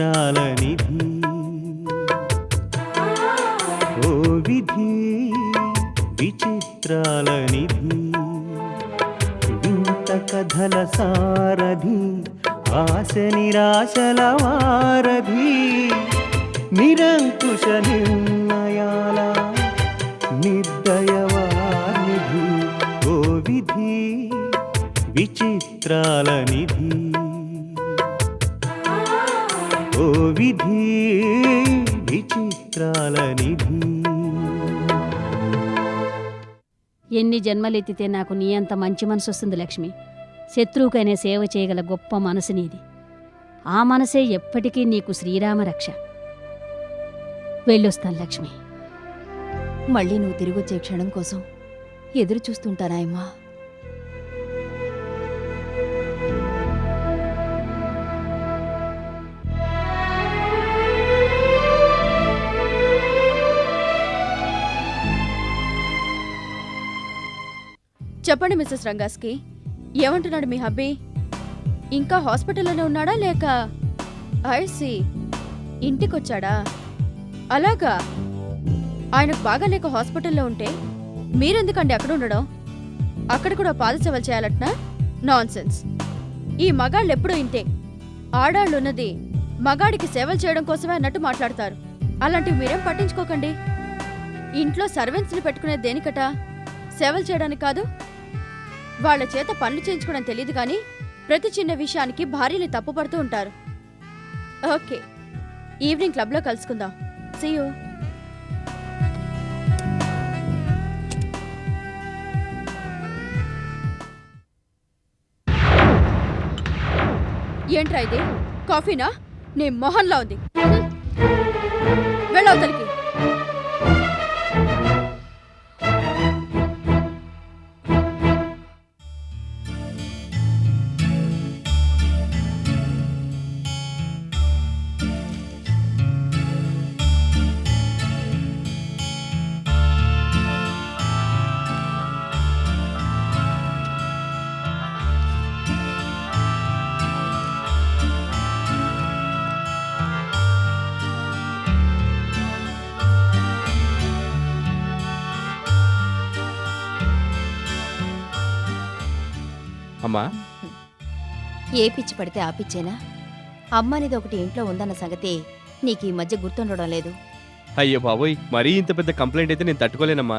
విచిత్రాల నిధి ఓ విధి విచిత్రాల నిధి వింత కథల సారథి ఆశ నిరాశల వారధి నిరంకుశ నిర్ణయాల నిర్దయవానిధి ఓ విధి విచిత్రాల నిధి ఓ విధి విచిత్రాల నిధి. ఎన్ని జన్మలెత్తితే నాకు నీ అంత మంచి మనసు వస్తుంది లక్ష్మి. శత్రువుకైనా సేవ చేయగల గొప్ప మనసు నీది. ఆ మనసే ఎప్పటికీ నీకు శ్రీరామ రక్ష. వెళ్ళొస్తాను లక్ష్మి. మళ్ళీ నువ్వు తిరిగొచ్చే క్షణం కోసం ఎదురు చూస్తుంటానాయమ్మా. చెప్పండి మిస్సెస్ రంగాస్కి, ఏమంటున్నాడు మీ హబ్బీ? ఇంకా హాస్పిటల్లోనే ఉన్నాడా లేక? ఐసి ఇంటికొచ్చాడా? అలాగా. ఆయనకు బాగా లేక హాస్పిటల్లో ఉంటే మీరెందుకండి అక్కడ ఉండడం? అక్కడ కూడా పాదసేవలు చేయాలట్నా? నాన్సెన్స్. ఈ మగాళ్ళు ఎప్పుడూ ఇంతే. ఆడాళ్ళున్నది మగాడికి సేవలు చేయడం కోసమే అన్నట్టు మాట్లాడతారు. అలాంటివి మీరేం పట్టించుకోకండి. ఇంట్లో సర్వెంట్స్ని పెట్టుకునే దేనికట? సేవలు చేయడానికి కాదు. వాళ్ల చేత పనులు చేయించుకోవడం తెలియదు కానీ ప్రతి చిన్న విషయానికి భార్యని తప్పుపడుతూ ఉంటారు. ఓకే, ఈవినింగ్ క్లబ్లో కలుసుకుందాం. See you. ఏంట్రా ఇది? కాఫీనా? నీ మొహన్లా ఉంది. వెళ్ళవతలికి. అమ్మా, ఏ పిచ్చి పడితే ఆ పిచ్చేనా? అమ్మనేది ఒకటి ఇంట్లో ఉందన్న సంగతి నీకు ఈ మధ్య గుర్తుండడం లేదు. అయ్యో బాబోయ్, మరీ ఇంత పెద్ద కంప్లైంట్ అయితే నేను తట్టుకోలేనమ్మా.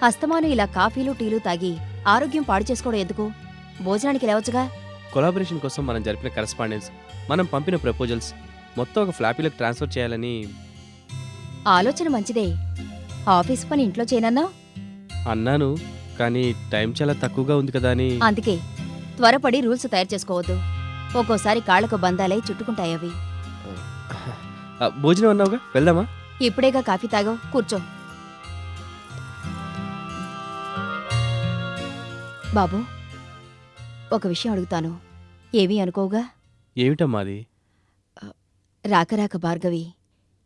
అస్తమాను ఇలా కాఫీలు టీలు తాగి ఆరోగ్యం పాడు చేసుకోవడం ఎందుకు? భోజనానికి లేవచ్చుగా. కొలాబరేషన్ కోసం మనం జరిపిన కరెస్పాండెన్స్, మనం పంపిన ప్రపోజల్స్ మొత్తం ఒక ఫ్లాపీలకు ట్రాన్స్ఫర్ చేయాలని. ఆలోచన మంచిదే. ఆఫీస్ పని ఇంట్లో చేయనన్నా అన్నాను, కానీ టైం చాలా తక్కువగా ఉంది కదా అని. అందుకే త్వరపడి రూల్స్ తయారు చేసుకోవద్దు. ఒక్కోసారి కాళ్లకు బంధాలై చుట్టుకుంటాయవి. భోజనం అన్నావుగా, వెళ్దామా? ఇప్పుడేగా కాఫీ తాగో, కూర్చో. బాబు, ఒక విషయం అడుగుతాను, ఏమీ అనుకోవుగా? ఏమిటమ్మా అది? రాక రాక భార్గవి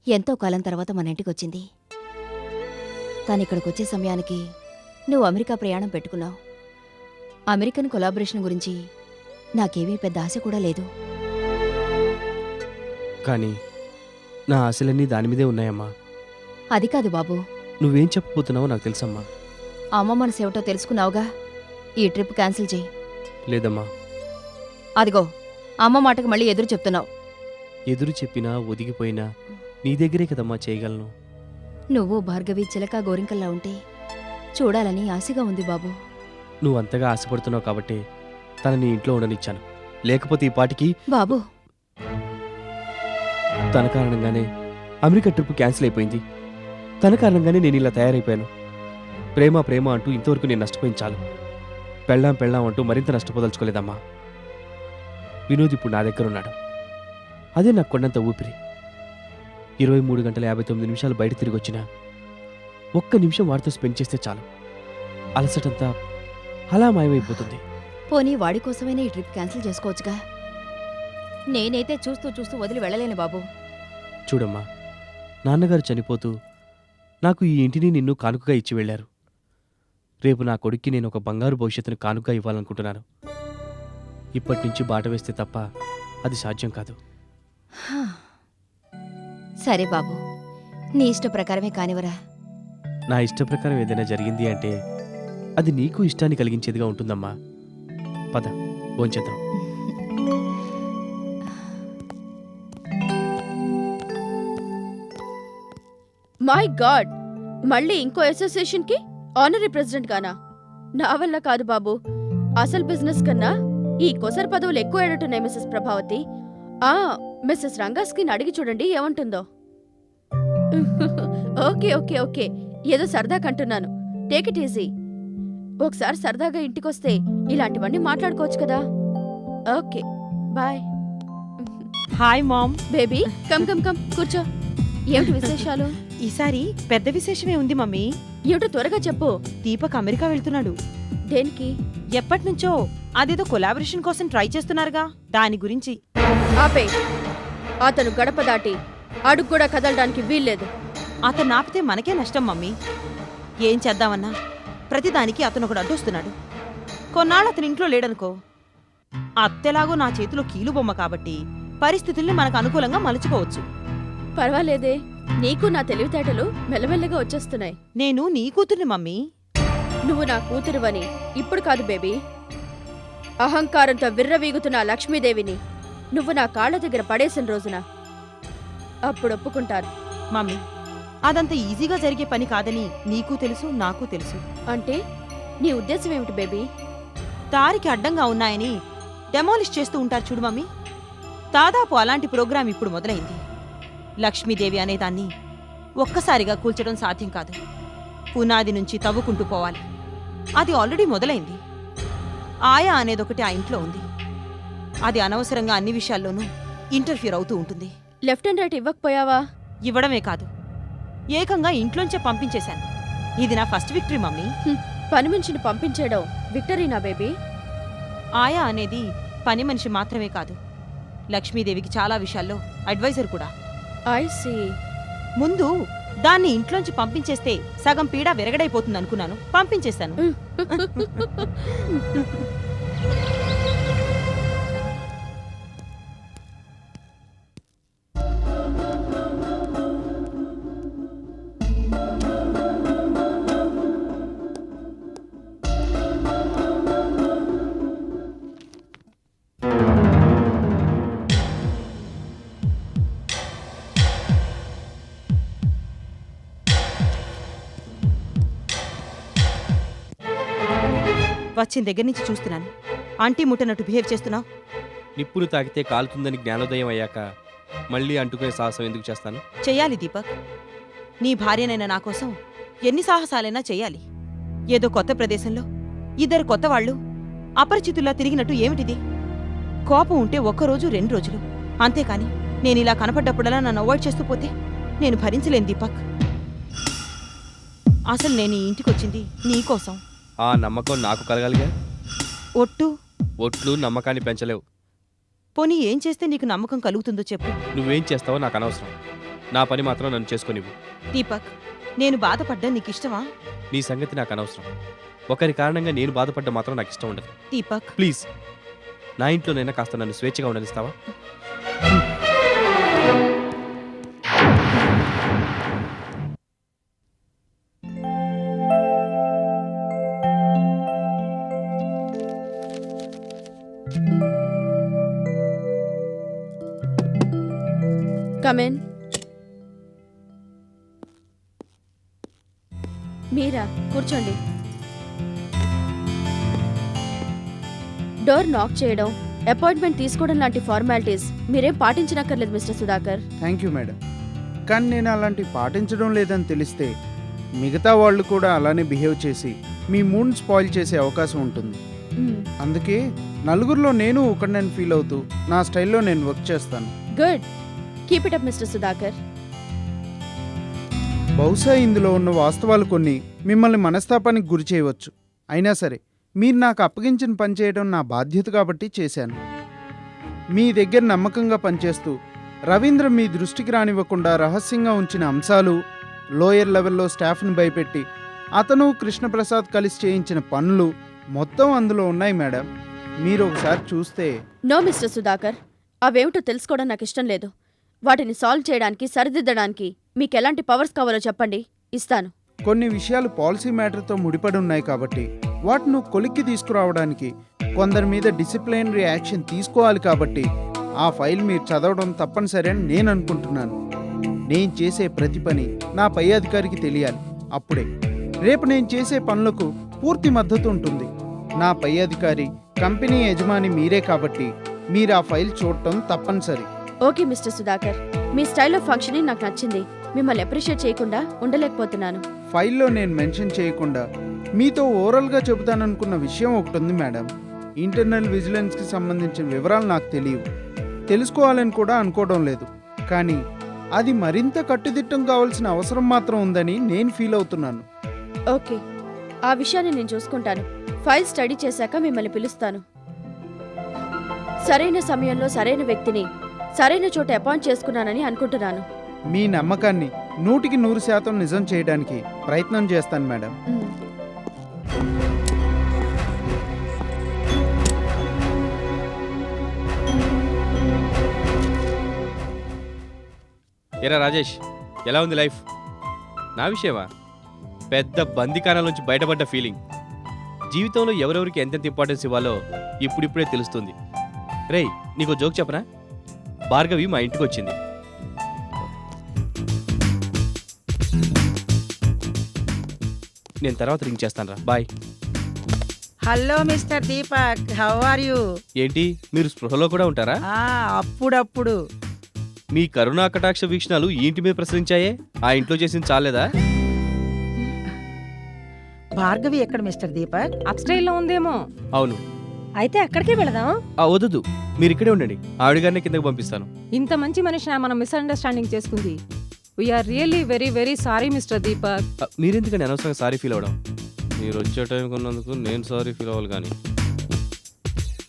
ఎంతో కాలం తర్వాత మన ఇంటికొచ్చింది. తానిక్కడికొచ్చే సమయానికి నువ్వు అమెరికా ప్రయాణం పెట్టుకున్నావు. అమెరికన్ కొలాబరేషన్ గురించి నాకేమీ పెద్ద ఆశ కూడా లేదు. కానీ నా ఆశలన్నీ దాని మీదే ఉన్నాయమ్మా. అది కాదు బాబు. నువ్వేం చెప్పబోతున్నావో నాకు తెలుసమ్మా. అమ్మ మనసేమిటో తెలుసుకున్నావుగా. ఈ ట్రిప్ క్యాన్సిల్ చేయి. లేదమ్మా. అదిగో, అమ్మ మాటకు మళ్ళీ ఎదురు చెప్తున్నావు. ఎదురు చెప్పినా ఒదిగిపోయినా నీ దగ్గరే కదమ్మా చేయగలను. నువ్వు భార్గవి చిలక గోరింకల్లా ఉంటే చూడాలని ఆశగా ఉంది బాబు. నువ్వు అంతగా ఆశపడుతున్నావు కాబట్టి తనని ఇంట్లో ఉండనిచ్చాను. లేకపోతే ఈ పాటికి. బాబు, తన కారణంగానే అమెరికా ట్రిప్ క్యాన్సిల్ అయిపోయింది. తన కారణంగానే నేను ఇలా తయారైపోయాను. ప్రేమ ప్రేమ అంటూ ఇంతవరకు నేను నష్టపోయింది చాలు. పెళ్ళాం పెళ్ళాం అంటూ మరింత నష్టపోదలుచుకోలేదమ్మా. వినోద్ ఇప్పుడు నా దగ్గర ఉన్నాడు. అదే నాకు కొండంత ఊపిరి. 23 గంటల 59 నిమిషాలు బయట తిరిగి వచ్చినా ఒక్క నిమిషం వాడితో స్పెండ్ చేస్తే చాలు, అలసటంతా అలా మాయమైపోతుంది. పోనీ వాడి కోసమైనా ఈ ట్రిప్ క్యాన్సిల్ చేసుకోవచ్చుగా. నేనైతే చూస్తూ చూస్తూ వదిలి వెళ్ళలేను బాబు. చూడమ్మా, నాన్నగారు చనిపోతూ నాకు ఈ ఇంటిని నిన్ను కానుకగా ఇచ్చి వెళ్ళారు. రేపు నా కొడుక్కి నేను ఒక బంగారు భవిష్యత్తును కానుకగా ఇవ్వాలనుకుంటున్నాను. ఇప్పటి నుంచి బాట వేస్తే తప్ప అది సాధ్యం కాదు. సరే బాబు, నీ ఇష్ట ప్రకారమే కానివరా. నా ఇష్ట ప్రకారం ఏదైనా జరిగింది అంటే అది నీకు ఇష్టాన్ని కలిగించేదిగా ఉంటుందమ్మా. పద, భోంచేద్దాం. మై గాడ్, మళ్ళీ ఇంకో అసోసియేషన్ కి ఆనరీ ప్రెసిడెంట్ గానా? నా వల్ల కాదు బాబు. అసలు బిజినెస్ కన్నా ఈ కొసరు పదవులు ఎక్కువ ఏడుతున్నాయి మిస్సెస్ ప్రభావతి. మిస్సెస్ రంగాస్కిని అడిగి చూడండి ఏమంటుందో. ఓకే ఓకే ఓకే, ఏదో సరదా కంటున్నాను. Take it easy. ఒకసారి సరదాగా ఇంటికొస్తే ఇలాంటివన్నీ మాట్లాడుకోవచ్చు కదా. Okay, bye. Hi mom. Baby, come come come, కూర్చో. ఏమిటి విశేషాలు? ఈసారి పెద్ద విశేషమే ఉంది మమ్మీ. ఏమిటో త్వరగా చెప్పు. దీపక్ అమెరికా వెళ్తున్నాడు. దేనికి? ఎప్పటినుంచో అదేదో కొలాబరేషన్ కోసం ట్రై చేస్తున్నారుగా, దాని గురించి. ఆపే. అతను గడప దాటి అడుగు కూడా కదలడానికి వీల్లేదు. అతను ఆపితే మనకే నష్టం మమ్మీ. ఏం చేద్దామన్నా ప్రతిదానికి అతను ఒకడు అడ్డొస్తున్నాడు. కొన్నాళ్ళు అతని ఇంట్లో లేడనుకో, అత్తెలాగో నా చేతిలో కీలుబొమ్మ కాబట్టి పరిస్థితుల్ని మనకు అనుకూలంగా మలుచుకోవచ్చు. పర్వాలేదే, నీకు నా తెలివితేటలు మెల్లమెల్లగా వచ్చేస్తున్నాయి. నేను నీ కూతుర్ని మమ్మీ. నువ్వు నా కూతురువని ఇప్పుడు కాదు బేబీ. అహంకారంతో విర్రవీగుతున్న ఆ లక్ష్మీదేవిని నువ్వు నా కాళ్ళ దగ్గర పడేసిన రోజున అప్పుడు ఒప్పుకుంటాను. మమ్మీ, అదంత ఈజీగా జరిగే పని కాదని నీకు తెలుసు, నాకు తెలుసు. అంటే నీ ఉద్దేశం ఏమిటి బేబీ? దారికి అడ్డంగా ఉన్నాయని డెమాలిష్ చేస్తూ ఉంటారు చూడు మమ్మీ. దాదాపు అలాంటి ప్రోగ్రాం ఇప్పుడు మొదలైంది. లక్ష్మీదేవి అనేదాన్ని ఒక్కసారిగా కూల్చడం సాధ్యం కాదు. పునాది నుంచి తవ్వుకుంటూ పోవాలి. అది ఆల్రెడీ మొదలైంది. ఆయా అనేదొకటి ఆ ఇంట్లో ఉంది. అది అనవసరంగా అన్ని విషయాల్లోనూ ఇంటర్ఫియర్ అవుతూ ఉంటుంది. లెఫ్ట్ అండ్ రైట్ ఇవ్వకపోయావా? ఇవ్వడమే కాదు, ఏకంగా ఇంట్లోంచే పంపించేశాను. ఇది నా ఫస్ట్ విక్టరీ మమ్మీ. పని మనిషిని పంపించేయడం విక్టరీనా బేబీ? ఆయా అనేది పని మనిషి మాత్రమే కాదు, లక్ష్మీదేవికి చాలా విషయాల్లో అడ్వైజర్ కూడా. I see. ముందు దాన్ని ఇంట్లోంచి పంపించేస్తే సగం పీడ విరగడైపోతుందనుకున్నాను, పంపించేశాను. వచ్చిన దగ్గర నుంచి చూస్తున్నాను, ఆంటీ ముట్టనట్టు బిహేవ్ చేస్తున్నావు. నిప్పులు తాకితే కాలుతుందని జ్ఞానోదయం అయ్యాక మళ్ళీ అంటుకునే సాహసం ఎందుకు చేస్తాను? చెయ్యాలి దీపక్. నీ భార్యనైనా నా కోసం ఎన్ని సాహసాలైనా చెయ్యాలి. ఏదో కొత్త ప్రదేశంలో ఇద్దరు కొత్త వాళ్ళు అపరిచితుల్లా తిరిగినట్టు ఏమిటిది? కోపం ఉంటే ఒక్కరోజు 2 రోజులు, అంతేకాని నేనిలా కనపడ్డప్పుడలా నన్ను అవాయిడ్ చేస్తూ పోతే నేను భరించలేను దీపక్. అసలు నేను ఈ ఇంటికొచ్చింది నీకోసం. ఆ నమ్మకం నాకు కలగాలిగా. ఒట్లు నమ్మకాన్ని పెంచలేవు. పోనీ ఏం చేస్తే నీకు నమ్మకం కలుగుతుందో చెప్పు. నువ్వేం చేస్తావో నాకు అనవసరం. నా పని మాత్రం నన్ను చేసుకునివ్వు. దీపక్, నేను బాధపడ్డా నీకిష్టమా? నీ సంగతి నాకు అనవసరం. ఒకరి కారణంగా నేను బాధపడ్డా మాత్రం నాకు ఇష్టం ఉండదు. దీపక్ ప్లీజ్, నా ఇంట్లోనైనా కాస్త నన్ను స్వేచ్ఛగా ఉండనిస్తావా? కమెన్. మీరా, కూర్చోండి. డోర్ నాక్ చేయడం, అపాయింట్మెంట్ తీసుకోవడం లాంటి ఫార్మాలిటీస్ మీరేం పాటించనక్కర్లేదు mister Sudhakar. Thank you madam. కానీ నేను అలాంటివి పాటించడం లేదని తెలిస్తే మిగతా వాళ్ళు కూడా అలానే బిహేవ్ చేసి మీ మూడ్ని స్పాయిల్ చేసే అవకాశం ఉంటుంది. అందుకే నలుగురిలో నేను ఒకడిని ఫీల్ అవుతూ నా స్టైల్లో నేను వర్క్ చేస్తాను. Good, keep it up mister Sudhakar. బహుశా ఇందులో ఉన్న వాస్తవాలు కొన్ని మిమ్మల్ని మనస్తాపానికి గురి చేయవచ్చు. అయినా సరే మీరు నాకు అప్పగించిన పని చేయడం నా బాధ్యత కాబట్టి చేశాను. మీ దగ్గర నమ్మకంగా పనిచేస్తూ రవీంద్ర మీ దృష్టికి రానివ్వకుండా రహస్యంగా ఉంచిన అంశాలు, లోయర్ లెవెల్లో స్టాఫ్ని భయపెట్టి అతను కృష్ణప్రసాద్ కలిసి చేయించిన పనులు మొత్తం అందులో ఉన్నాయి మేడం. మీరు ఒకసారి చూస్తే. నో మిస్టర్ సుధాకర్, అవేమిటో తెలుసుకోవడం నాకు ఇష్టం లేదు. వాటిని సాల్వ్ చేయడానికి, సరిదిద్దడానికి మీకెలాంటి పవర్స్ కావాలో చెప్పండి, ఇస్తాను. కొన్ని విషయాలు పాలసీ మ్యాటర్తో ముడిపడి ఉన్నాయి కాబట్టి వాటిని కొలిక్కి తీసుకురావడానికి కొందరి మీద డిసిప్లినరీ యాక్షన్ తీసుకోవాలి కాబట్టి ఆ ఫైల్ మీరు చదవడం తప్పనిసరి అని నేను అనుకుంటున్నాను. నేను చేసే ప్రతి పని నా పై అధికారికి తెలియాలి. అప్పుడే రేపు నేను చేసే పనులకు పూర్తి మద్దతు ఉంటుంది. నా పై అధికారి కంపెనీ యజమాని మీరే కాబట్టి మీరు ఆ ఫైల్ చూడటం తప్పనిసరి. Okay mister Sudhakar, me style of functioning నాకు నచ్చింది. మిమ్మల్ని అప్రిషియేట్ చేయకుండా ఉండలేకపోతున్నాను. ఫైల్లో నేను మెన్షన్ చేయకుండా మీతో ఓరల్గా చెబుతాననుకున్న విషయం ఒకటి ఉంది మేడం. ఇంటర్నల్ విజిలెన్స్కి సంబంధించిన వివరాలు నాకు తెలియవు, తెలుసుకోవాలని కూడా అనుకోవడం లేదు. కానీ అది మరింత కట్టుదిట్టం కావాల్సిన అవసరం మాత్రం ఉందని నేను ఫీల్ అవుతున్నాను. ఓకే, ఆ విషయాన్ని నేను చూసుకుంటాను. ఫైల్ స్టడీ చేశాక మిమ్మల్ని పిలుస్తాను. సరైన సమయంలో సరైన వ్యక్తిని సరైన చోట అపాయింట్ చేసుకున్నానని అనుకుంటున్నాను. మీ నమ్మకాన్ని 100% నిజం చేయడానికి ప్రయత్నం చేస్తాను మేడం. మ్. ఏరా రాజేష్, ఎలా ఉంది లైఫ్? నా విషయమా? పెద్ద బందికానాల నుంచి బయటపడ్డ ఫీలింగ్. జీవితంలో ఎవరెవరికి ఎంతెంత ఇంపార్టెన్స్ ఇవ్వాలో ఇప్పుడిప్పుడే తెలుస్తుంది. రేయ్, నీకు జోక్ చెప్పనా? భార్గవి మా ఇంటికి వచ్చింది. నేను తర్వాత రింగ్ చేస్తాను రా, bye. Hello mister Deepak, how are you? ఏంటి, మీరు స్పృహలో కూడా ఉంటారా? అప్పుడప్పుడు. మీ కరుణా కటాక్ష వీక్షణాలు ఈ ఇంటి మీద ప్రసరించాయే, ఆ ఇంట్లో చేసింది చాలేదా? భార్గవి ఎక్కడ మిస్టర్ దీపక్? అప్స్టైల్లో ఉందేమో. అవును. అయితే అక్కడికే వెళదాం. వద్దు, మీరు ఇక్కడే ఉండండి, ఆవిడ గారిని కిందకి పంపిస్తాను. ఇంత మంచి మనిషిని మనం మిస్అండర్స్టాండింగ్ చేసుకుంది. We are really very very sorry mister Deepak. మీరెందుకని అనవసరంగా సారీ ఫీల్ అవడం? మీరు వచ్చే టైం కొన్నందుకు నేను సారీ ఫీల్ అవ్వాలి కానీ.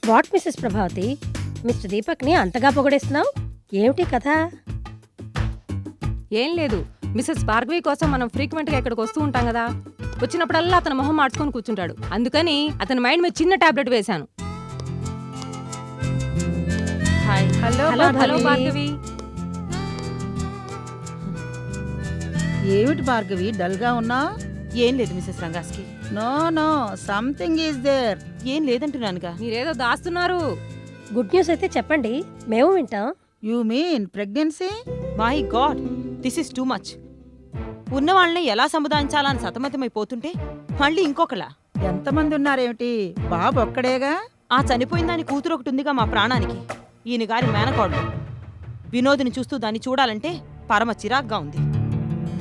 వాట్ మిసెస్ ప్రభావతి, మిస్టర్ దీపక్ని అంతగా పొగడేస్తున్నావు, ఏమిటి కథ? ఏం లేదు, మిస్సెస్ భార్గవి కోసం మనం ఫ్రీక్వెంట్గా ఇక్కడికి వస్తూ ఉంటాం కదా. వచ్చినప్పుడల్లా అతను మొహం మార్చుకొని కూర్చుంటాడు. అందుకని అతని మైండ్ మీద చిన్న టాబ్లెట్ వేశాను. హాయ్. Hello hello Bhargavi. ఏమిటి భార్గవి, డల్ గా ఉన్నా? ఏం లేదు మిసెస్ రంగాస్కి. No no, something is there. ఏం లేదంటున్నానుగా. మీరేదో దాస్తున్నారు. గుడ్ న్యూస్ అయితే చెప్పండి, మేము వింటాం. You mean pregnancy? My God, this is too much. ఉన్న వాళ్ళని ఎలా సముదాయించాలని సతమతమైపోతుంటే మళ్ళీ ఇంకొకలా. ఎంతమంది ఉన్నారేమిటి? బాబు ఒక్కడేగా? ఆ చనిపోయిన దాని కూతురు ఒకటి ఉందిగా మా ప్రాణానికి, ఈయన గారి మేనకోడలు. వినోదిని చూస్తూ దాన్ని చూడాలంటే పరమ చిరాగ్గా ఉంది.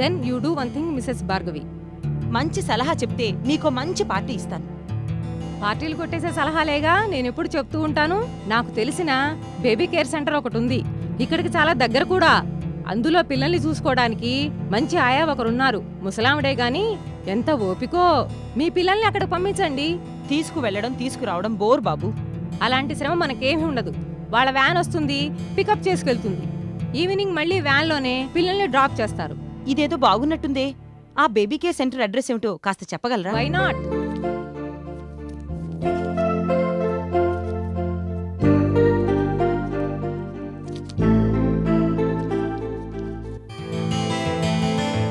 Then you do one thing missus Bhargavi. మంచి సలహా చెప్తే నీకో మంచి పార్టీ ఇస్తాను. పార్టీలు కొట్టేసే సలహాలేగా నేను ఎప్పుడు చెప్తూ ఉంటాను. నాకు తెలిసిన బేబీ కేర్ సెంటర్ ఒకటి ఉంది, ఇక్కడికి చాలా దగ్గర కూడా. అందులో పిల్లల్ని చూసుకోవడానికి మంచి ఆయా ఒకరున్నారు, ముసలావిడే గాని ఎంత ఓపికో. మీ పిల్లల్ని అక్కడ పంపించండి. తీసుకువెళ్లడం తీసుకురావడం బోర్ బాబు. అలాంటి శ్రమ మనకేమీ ఉండదు. వాళ్ళ వ్యాన్ వస్తుంది, పికప్ చేసుకెళ్తుంది. ఈవినింగ్ మళ్ళీ వ్యాన్లోనే పిల్లల్ని డ్రాప్ చేస్తారు. ఇదేదో బాగున్నట్టుందే. ఆ బేబీ కేర్ సెంటర్ అడ్రస్ ఏమిటో కాస్త చెప్పగలరా? Why not?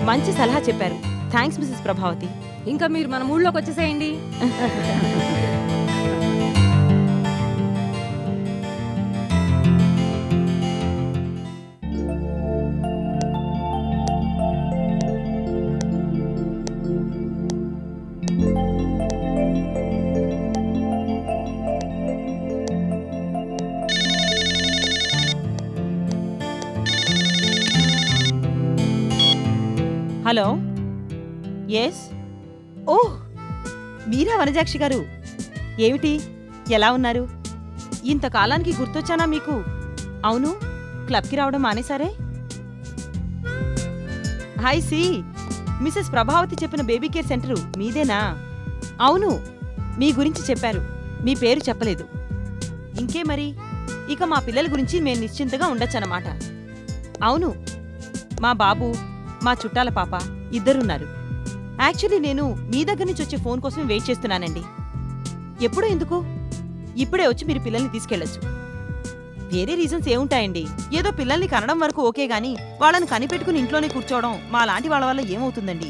మంచి సలహా చెప్పారు. Thanks Mrs Prabhavati. ఇంకా మీరు మన ఊళ్ళోకి వచ్చేసేయండి. Hello, yes. ఓహ్, మీరా వనజాక్షి గారు. ఏమిటి, ఎలా ఉన్నారు? ఇంతకాలానికి గుర్తొచ్చానా మీకు? అవును, క్లబ్కి రావడం మానేసారే? హాయ్ సి, మిసెస్ ప్రభావతి చెప్పిన బేబీ కేర్ సెంటరు మీదేనా? అవును, మీ గురించి చెప్పారు, మీ పేరు చెప్పలేదు. ఇంకే మరి, ఇక మా పిల్లల గురించి మేము నిశ్చింతగా ఉండొచ్చన్నమాట. అవును, మా బాబు, మా చుట్టాల పాప ఇద్దరున్నారు. యాక్చువల్లీ నేను మీ దగ్గర నుంచి వచ్చే ఫోన్ కోసం వెయిట్ చేస్తున్నానండి. ఎప్పుడూ ఎందుకు, ఇప్పుడే వచ్చి మీరు పిల్లల్ని తీసుకెళ్లొచ్చు. వేరే రీజన్స్ ఏముంటాయండి? ఏదో పిల్లల్ని కనడం వరకు ఓకే గాని వాళ్ళని కనిపెట్టుకుని ఇంట్లోనే కూర్చోవడం మా లాంటి వాళ్ళ వల్ల ఏమవుతుందండి?